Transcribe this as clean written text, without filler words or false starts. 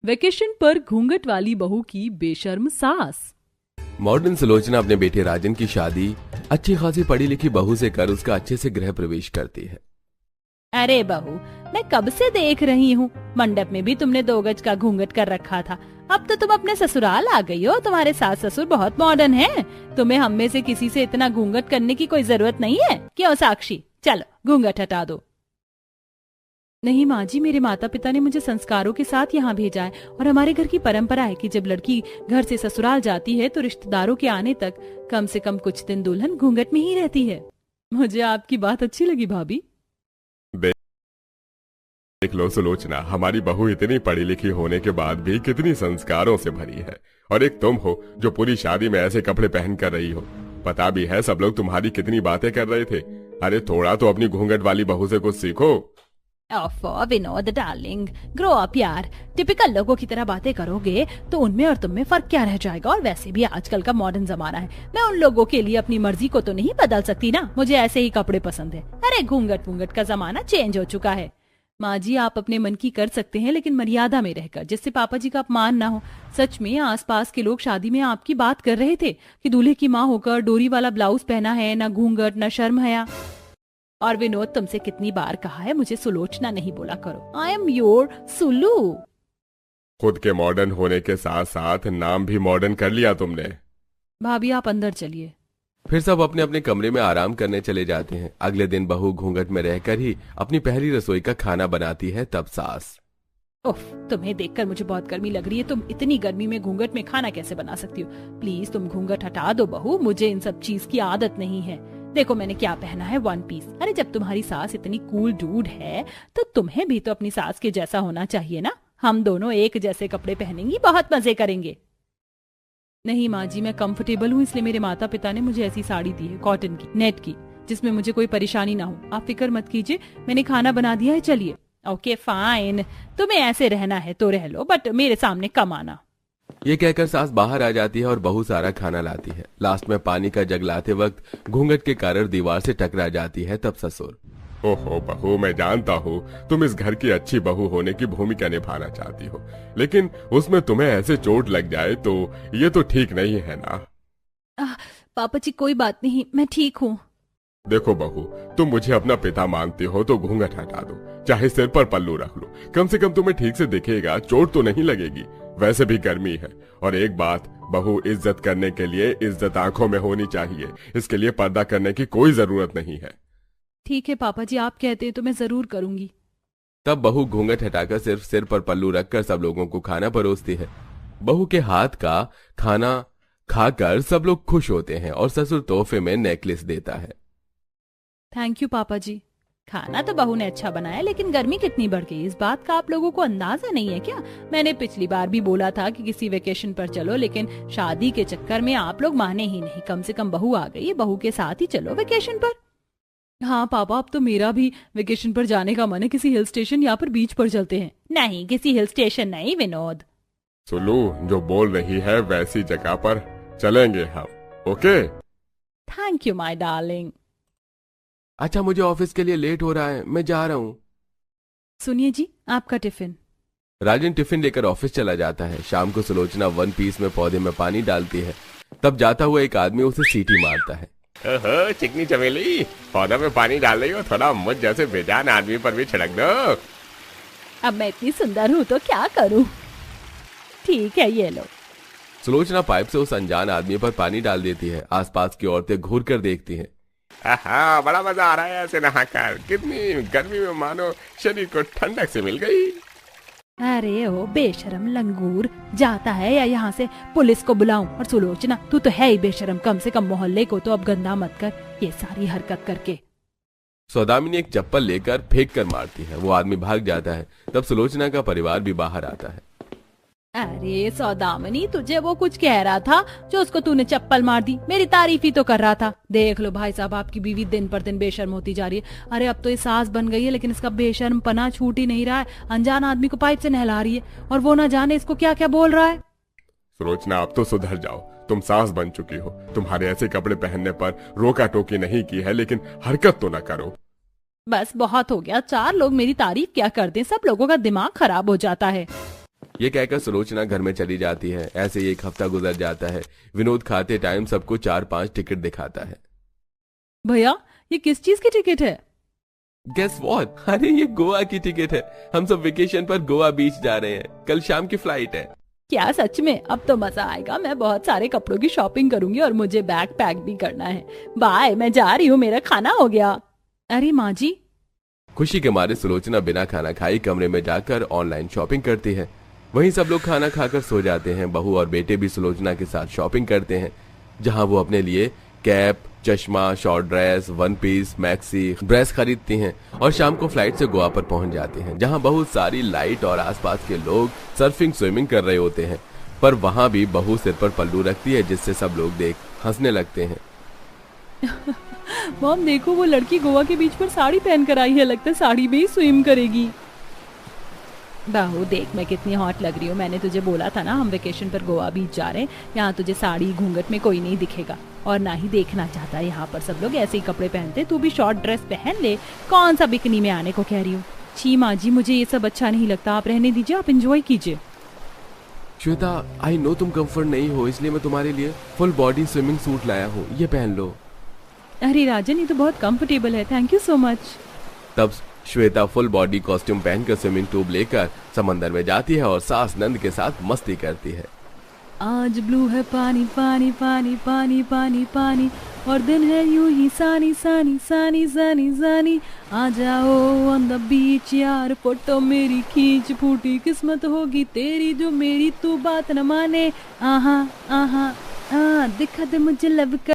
Vacation पर घूंघट वाली बहू की बेशर्म सास। मॉडर्न सुलोचना अपने बेटे राजन की शादी अच्छी खासी पढ़ी लिखी बहू से कर उसका अच्छे से गृह प्रवेश करती है। अरे बहू, मैं कब से देख रही हूँ, मंडप में भी तुमने 2 गज का घूंघट कर रखा था। अब तो तुम अपने ससुराल आ गई हो। तुम्हारे सास ससुर बहुत मॉडर्न हैं। तुम्हें हम में से किसी से इतना घूंघट करने की कोई जरूरत नहीं है। क्यों साक्षी, चलो घूंघट हटा दो। नहीं माँ जी, मेरे माता पिता ने मुझे संस्कारों के साथ यहाँ भेजा है और हमारे घर की परंपरा है कि जब लड़की घर से ससुराल जाती है तो रिश्तेदारों के आने तक कम से कम कुछ दिन दुल्हन घूंघट में ही रहती है। मुझे आपकी बात अच्छी लगी भाभी। देख लो सुलोचना, हमारी बहू इतनी पढ़ी लिखी होने के बाद भी कितनी संस्कारों से भरी है। और एक तुम हो जो पूरी शादी में ऐसे कपड़े पहन कर रही हो। पता भी है सब लोग तुम्हारी कितनी बातें कर रहे थे। अरे थोड़ा तो अपनी घूंघट वाली बहू से कुछ सीखो। विनोद डार्लिंग, ग्रो अप यार। टिपिकल लोगों की तरह बातें करोगे तो उनमें और तुम में फर्क क्या रह जाएगा। और वैसे भी आजकल का मॉडर्न जमाना है, मैं उन लोगों के लिए अपनी मर्जी को तो नहीं बदल सकती ना। मुझे ऐसे ही कपड़े पसंद है। अरे घूंघट वूंघट का जमाना चेंज हो चुका है। माँ जी, आप अपने मन की कर सकते हैं लेकिन मर्यादा में रहकर, जिससे पापा जी का अपमान ना हो। सच में आसपास के लोग शादी में आपकी बात कर रहे थे कि दूल्हे की माँ होकर डोरी वाला ब्लाउज पहना है, ना घूंघट ना शर्म हया। और विनोद, तुमसे कितनी बार कहा है मुझे सुलोचना नहीं बोला करो। I am your Sulu. खुद के मॉडर्न होने के साथ साथ नाम भी मॉडर्न कर लिया तुमने। भाभी आप अंदर चलिए। फिर सब अपने अपने कमरे में आराम करने चले जाते हैं। अगले दिन बहू घूंघट में रहकर ही अपनी पहली रसोई का खाना बनाती है। तब सास, उफ, तुम्हें देखकर मुझे बहुत गर्मी लग रही है। तुम इतनी गर्मी में घूंघट में खाना कैसे बना सकती हो? प्लीज तुम घूंघट हटा दो बहू, मुझे इन सब चीज की आदत नहीं है। देखो मैंने क्या पहना है, 1 पीस। अरे जब तुम्हारी सास इतनी कूल डूड है तो तुम्हें भी तो अपनी सास के जैसा होना चाहिए ना। हम दोनों एक जैसे कपड़े पहनेंगी, बहुत मजे करेंगे। नहीं माँ जी, मैं कंफर्टेबल हूँ, इसलिए मेरे माता पिता ने मुझे ऐसी साड़ी दी है, कॉटन की, नेट की, जिसमें मुझे कोई परेशानी ना हो। आप फिक्र मत कीजिए, मैंने खाना बना दिया है। चलिए। ओके फाइन, तुम्हें ऐसे रहना है तो रह लो, बट मेरे सामने कम आना। ये कहकर सास बाहर आ जाती है और बहू सारा खाना लाती है। लास्ट में पानी का जग लाते वक्त घूंघट के कारण दीवार से टकरा जाती है। तब ससुर, ओहो बहू, मैं जानता हूँ तुम इस घर की अच्छी बहू होने की भूमिका निभाना चाहती हो, लेकिन उसमें तुम्हें ऐसे चोट लग जाए तो ये तो ठीक नहीं है ना। पापा जी कोई बात नहीं, मैं ठीक हूँ। देखो बहू, तुम मुझे अपना पिता मानती हो तो घूंघट हटा दो, चाहे सिर पर पल्लू रख लो। कम से कम तुम्हें ठीक से दिखेगा, चोट तो नहीं लगेगी। वैसे भी गर्मी है। और एक बात, बहू इज्जत करने के लिए इज्जत आंखों में होनी चाहिए। इसके लिए पर्दा करने की कोई जरूरत नहीं है। ठीक है पापा जी, आप कहते हैं तो मैं जरूर करूंगी। तब बहू घूंघट हटाकर सिर्फ सिर पर पल्लू रखकर सब लोगों को खाना परोसती है। बहू के हाथ का खाना खाकर सब लोग खुश होते हैं और ससुर तोहफे में नेकलेस देता है। थैंक यू पापा जी। खाना तो बहू ने अच्छा बनाया, लेकिन गर्मी कितनी बढ़ गई, इस बात का आप लोगों को अंदाजा नहीं है क्या? मैंने पिछली बार भी बोला था कि किसी वेकेशन पर चलो, लेकिन शादी के चक्कर में आप लोग माने ही नहीं। कम से कम बहू आ गई, बहू के साथ ही चलो वेकेशन पर। हाँ पापा, अब तो मेरा भी वेकेशन पर जाने का मन है। किसी हिल स्टेशन या फिर बीच पर चलते हैं। नहीं, किसी हिल स्टेशन नहीं विनोद। सुलू जो बोल रही है वैसी जगह पर चलेंगे हम, okay? Thank you my darling. अच्छा, मुझे ऑफिस के लिए लेट हो रहा है, मैं जा रहा हूँ। सुनिए जी, आपका टिफिन। राजन टिफिन लेकर ऑफिस चला जाता है। शाम को सुलोचना 1 पीस में पौधे में पानी डालती है। तब जाता हुआ एक आदमी उसे सीटी मारता है। ओहो चिकनी चमेली, पौधा में पानी डाल रही हो, थोड़ा मुझ जैसे बेजान आदमी पर भी छिड़क दो। अब मैं इतनी सुंदर हूँ तो क्या करूँ? ठीक है, ये लो। सुलोचना पाइप से उस अनजान आदमी पर पानी डाल देती है। आसपास की औरतें घूर कर देखती हैं। हाँ, बड़ा मजा आ रहा है ऐसे नहाकर। कितनी गर्मी में मानो शरीर को ठंडक से मिल गई। अरे ओ बेशरम लंगूर, जाता है या यहाँ से पुलिस को बुलाऊं? और सुलोचना, तू तो है ही बेशरम, कम से कम मोहल्ले को तो अब गंदा मत कर ये सारी हरकत करके। सौदामिनी एक चप्पल लेकर फेंक कर मारती है। वो आदमी भाग जाता है। तब सुलोचना का परिवार भी बाहर आता है। अरे सौदामिनी, तुझे वो कुछ कह रहा था जो उसको तूने चप्पल मार दी? मेरी तारीफ ही तो कर रहा था। देख लो भाई साहब, आपकी बीवी दिन पर दिन बेशर्म होती जा रही है। अरे अब तो ये सास बन गई है, लेकिन इसका बेशर्म पना छूट ही नहीं रहा है। अनजान आदमी को पाइप से नहला रही है और वो ना जाने इसको क्या क्या बोल रहा है। सुलोचना, अब तो सुधर जाओ। तुम सास बन चुकी हो। तुम्हारे ऐसे कपड़े पहनने पर रोका टोकी नहीं की है, लेकिन हरकत तो न करो। बस बहुत हो गया। 4 लोग मेरी तारीफ क्या कर दें, सब लोगों का दिमाग खराब हो जाता है। ये कहकर सुलोचना घर में चली जाती है। ऐसे ही एक हफ्ता गुजर जाता है। विनोद खाते टाइम सबको 4-5 टिकट दिखाता है। भैया ये किस चीज की टिकट है? Guess what? अरे ये गोवा की टिकट है। हम सब वेकेशन पर गोवा बीच जा रहे हैं। कल शाम की फ्लाइट है। क्या सच में? अब तो मजा आएगा। मैं बहुत सारे कपड़ों की शॉपिंग करूंगी और मुझे बैग पैक भी करना है। बाय, मैं जा रही हूँ, मेरा खाना हो गया। अरे माँ जी। खुशी के मारे सुलोचना बिना खाना खाई कमरे में जाकर ऑनलाइन शॉपिंग करती है। वहीं सब लोग खाना खाकर सो जाते हैं। बहू और बेटे भी सुलोचना के साथ शॉपिंग करते हैं, जहां वो अपने लिए कैप, चश्मा, short dress, one piece, maxi dress खरीदती हैं और शाम को फ्लाइट से गोवा पर पहुंच जाते हैं, जहां बहुत सारी लाइट और आसपास के लोग सर्फिंग स्विमिंग कर रहे होते हैं। पर वहां भी बहू सिर पर पल्लू रखती है, जिससे सब लोग देख हंसने लगते हैं। मॉम देखो, वो लड़की गोवा के बीच पर साड़ी पहन कर आई है। लगता है साड़ी में ही स्विम करेगी। बहू देख मैं कितनी हॉट लग रही हूँ। मैंने तुझे बोला था ना हम वेकेशन पर गोवा बीच जा रहे हैं। यहाँ तुझे साड़ी घूंघट में कोई नहीं दिखेगा और ना ही देखना चाहता। यहाँ पर सब लोग ऐसे ही कपड़े पहनते। तू भी शॉर्ट ड्रेस पहन ले। कौन सा बिकनी में आने को कह रही हूँ? छी माँ जी, मुझे ये सब अच्छा नहीं लगता। आप रहने दीजिए, आप एंजॉय कीजिए। श्वेता, आई नो तुम कंफर्ट नहीं हो, इसलिए मैं तुम्हारे लिए फुल बॉडी स्विमिंग सूट लाया हूँ। ये पहन लो। अरे राजन, ये तो बहुत कंफर्टेबल है। Thank you so much. तब श्वेता फुल बॉडी कॉस्ट्यूम पहनकर स्विमिंग ट्यूब लेकर समंदर में जाती है और सास नंद के साथ मस्ती करती है। आज ब्लू है पानी पानी पानी पानी पानी पानी, और दिन है यूं ही सानी सानी सानी सानी सानी। आ जाओ ऑन द बीच यार, फोटो मेरी खींच। फूटी किस्मत होगी तेरी जो मेरी तू बात न माने। आहा आहा दिखा दे मुझे लव कर।